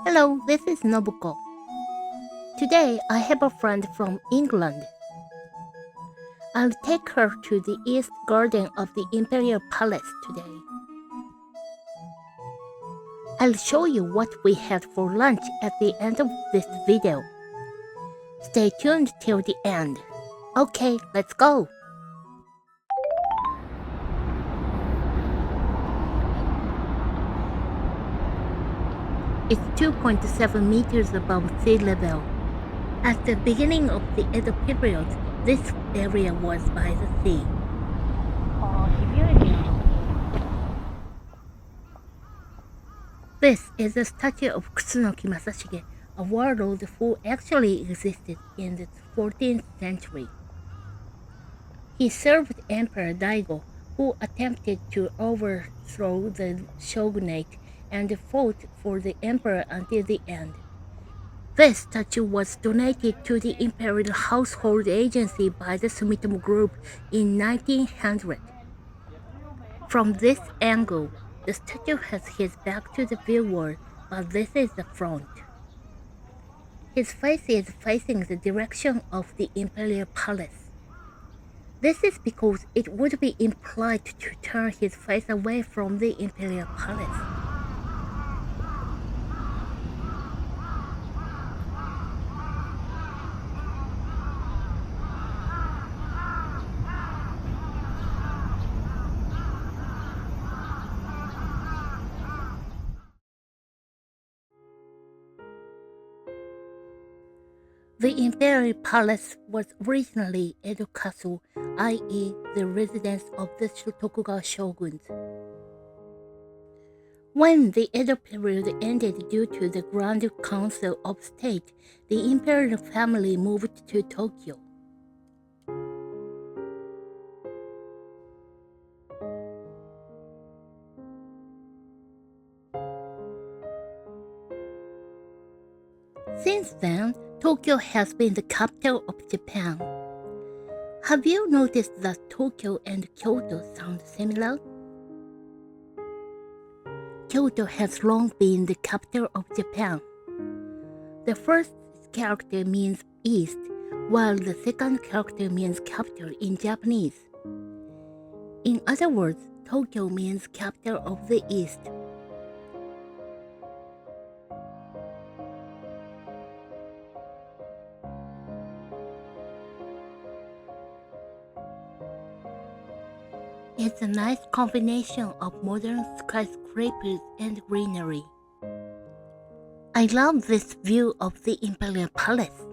Hello, this is Nobuko. Today I have a friend from England. I'll take her to the East Garden of the Imperial Palace today. I'll show you what we had for lunch at the end of this video. Stay tuned till the end. Okay, let's go! It's 2.7 meters above sea level. At the beginning of the Edo period, this area was by the sea. This is a statue of Kusunoki Masashige, a warlord who actually existed in the 14th century. He served Emperor Daigo, who attempted to overthrow the shogunate and fought for the emperor until the end. This statue was donated to the Imperial Household Agency by the Sumitomo Group in 1900. From this angle, the statue has his back to the viewer, but this is the front. His face is facing the direction of the Imperial Palace. This is because it would be implied to turn his face away from the Imperial Palace. The Imperial Palace was originally Edo Castle, i.e. the residence of the Tokugawa shoguns. When the Edo period ended due to the Grand Council of State, the imperial family moved to Tokyo. Since then, Tokyo has been the capital of Japan. Have you noticed that Tokyo and Kyoto sound similar? Kyoto has long been the capital of Japan. The first character means east, while the second character means capital in Japanese. In other words, Tokyo means capital of the east. It's a nice combination of modern skyscrapers and greenery. I love this view of the Imperial Palace.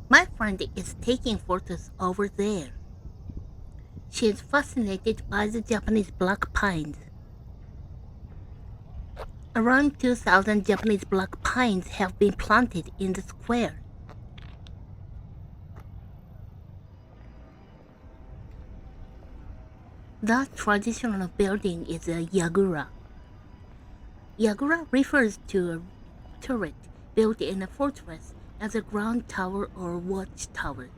My friend is taking photos over there. She is fascinated by the Japanese black pines. Around 2,000 Japanese black pines have been planted in the square. That traditional building is a yagura. Yagura refers to a turret built in a fortress as a ground tower or watchtower.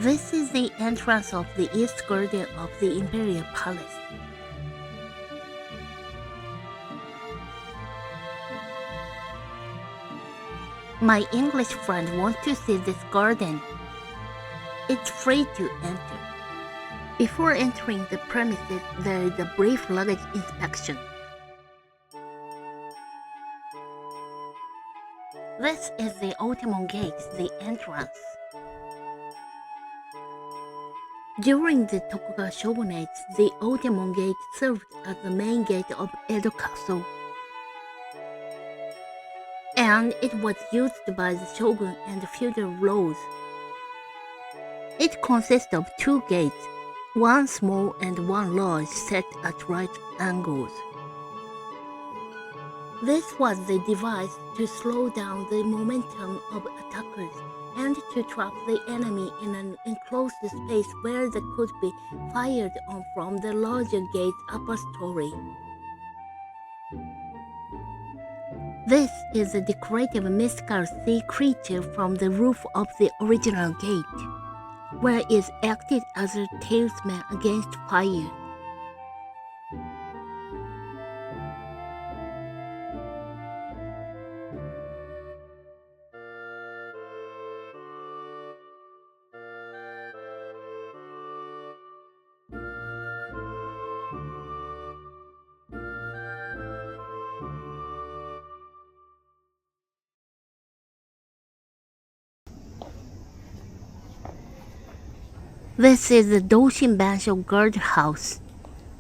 This is the entrance of the East Garden of the Imperial Palace. My English friend wants to see this garden. It's free to enter. Before entering the premises, there is a brief luggage inspection. This is the Otemon Gate, the entrance. During the Tokugawa shogunate, the Otemon Gate served as the main gate of Edo Castle, and it was used by the shogun and feudal lords. It consists of two gates, one small and one large, set at right angles. This was the device to slow down the momentum of attackers and to trap the enemy in an enclosed space where they could be fired on from the larger gate's upper story. This is a decorative mystical sea creature from the roof of the original gate, where it acted as a talisman against fire. This is the Doshin Bansho guard house.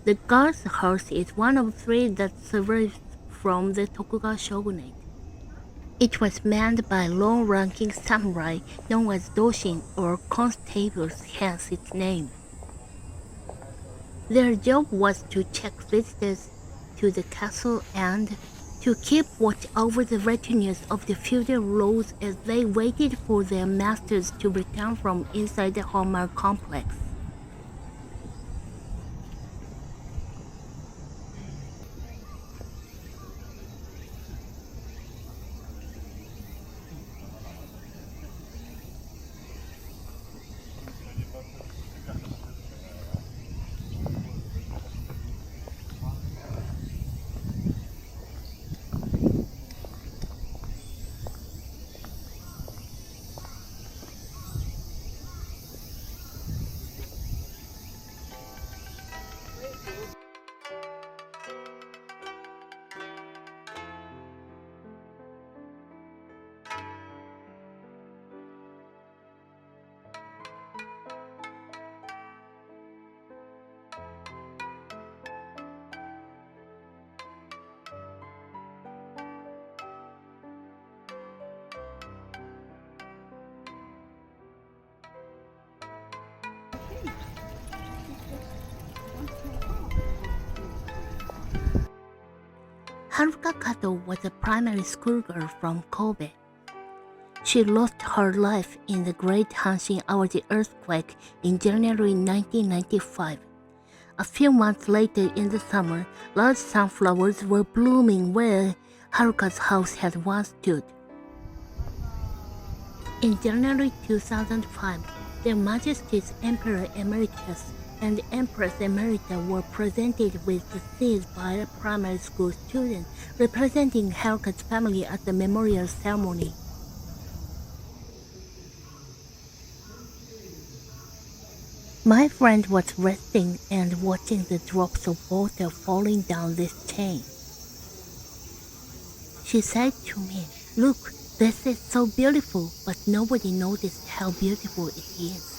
The guard house is one of three that survived from the Tokugawa shogunate. It was manned by long-ranking samurai known as Doshin or constables, hence its name. Their job was to check visitors to the castle and to keep watch over the retinues of the feudal lords as they waited for their masters to return from inside the Hallmark complex. Haruka Kato was a primary schoolgirl from Kobe. She lost her life in the Great Hanshin Awaji earthquake in January 1995. A few months later in the summer, large sunflowers were blooming where Haruka's house had once stood. In January 2005, Their Majesties Emperor Emeritus and Empress Emerita were presented with the seeds by a primary school student representing Haruka's family at the memorial ceremony. My friend was resting and watching the drops of water falling down this chain. She said to me, "Look, this is so beautiful, but nobody noticed how beautiful it is."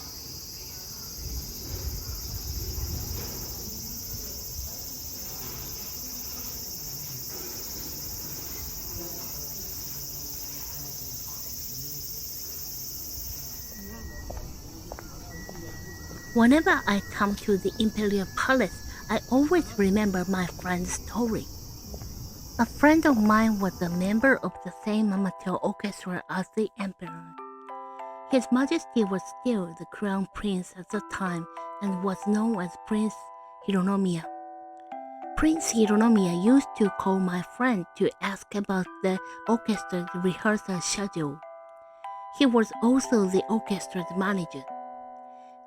Whenever I come to the Imperial Palace, I always remember my friend's story. A friend of mine was a member of the same amateur orchestra as the Emperor. His Majesty was still the Crown Prince at the time and was known as Prince Hironomiya. Prince Hironomiya used to call my friend to ask about the orchestra's rehearsal schedule. He was also the orchestra's manager.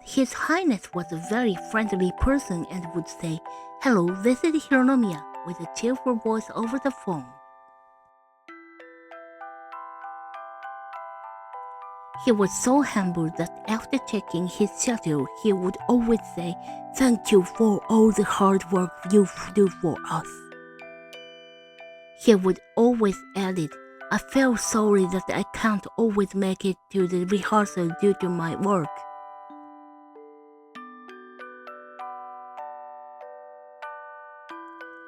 His Highness was a very friendly person and would say, "Hello, this is Hironomiya," with a cheerful voice over the phone. He was so humble that after checking his schedule, he would always say, "Thank you for all the hard work you do for us." He would always add it, "I feel sorry that I can't always make it to the rehearsal due to my work."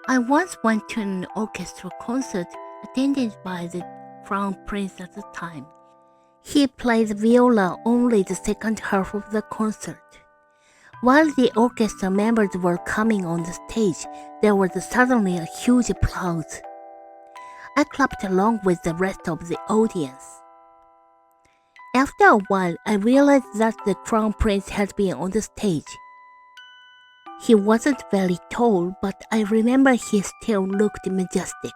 I once went to an orchestra concert attended by the Crown Prince at the time. He played viola only the second half of the concert. While the orchestra members were coming on the stage, there was suddenly a huge applause. I clapped along with the rest of the audience. After a while, I realized that the Crown Prince had been on the stage. He wasn't very tall, but I remember he still looked majestic.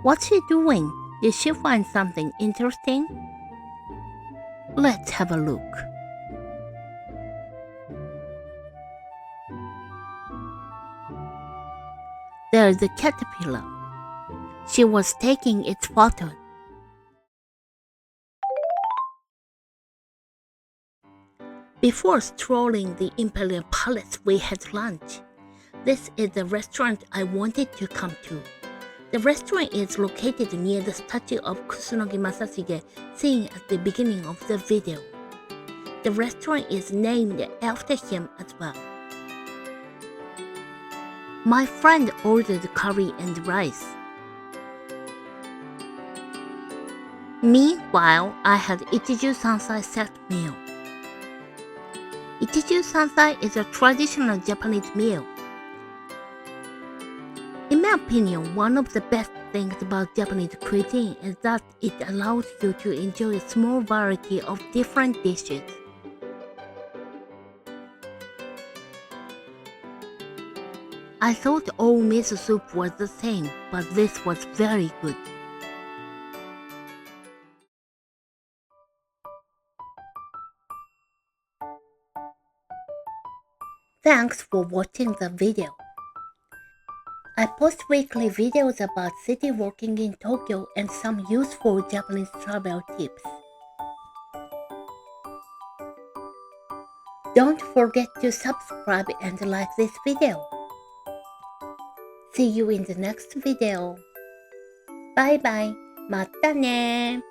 What's she doing? Did she find something interesting? Let's have a look. There's a caterpillar. She was taking its photo. Before strolling the Imperial Palace, we had lunch. This is the restaurant I wanted to come to. The restaurant is located near the statue of Kusunoki Masashige seen at the beginning of the video. The restaurant is named after him as well. My friend ordered curry and rice. Meanwhile, I had Ichiju Sansai set meal. Ichiju Sansai is a traditional Japanese meal. In my opinion, one of the best things about Japanese cuisine is that it allows you to enjoy a small variety of different dishes. I thought all miso soup was the same, but this was very good. Thanks for watching the video. I post weekly videos about city walking in Tokyo and some useful Japanese travel tips. Don't forget to subscribe and like this video. See you in the next video. Bye bye. またね